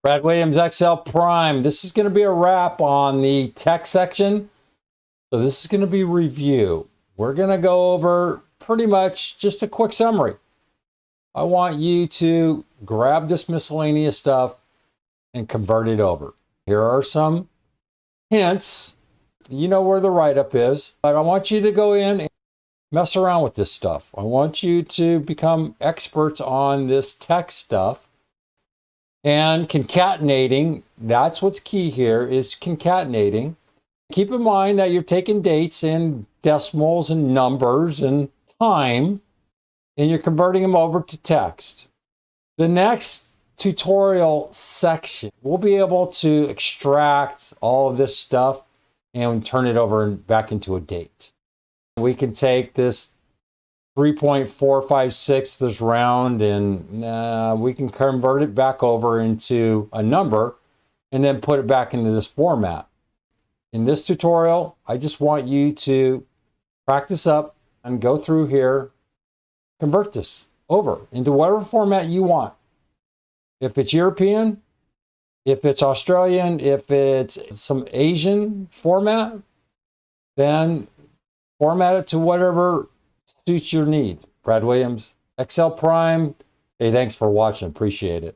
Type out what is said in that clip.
Brad Williams, XL Prime. This is going to be a wrap on the tech section. So this is going to be review. We're going to go over pretty much just a quick summary. I want you to grab this miscellaneous stuff and convert it over. Here are some hints. You know where the write-up is, but I want you to go in and mess around with this stuff. I want you to become experts on this tech stuff and concatenating. That's what's key here, is concatenating. Keep in mind that you're taking dates and decimals and numbers and time, and you're converting them over to text. The next tutorial section, we'll be able to extract all of this stuff and turn it over and back into a date. We can take this 3.456 this round and we can convert it back over into a number and then put it back into this format. In this tutorial, I just want you to practice up and go through here, convert this over into whatever format you want. If it's European, if it's Australian, if it's some Asian format, then format it to whatever suits your needs. Brad Williams, XL Prime. Hey, thanks for watching. Appreciate it.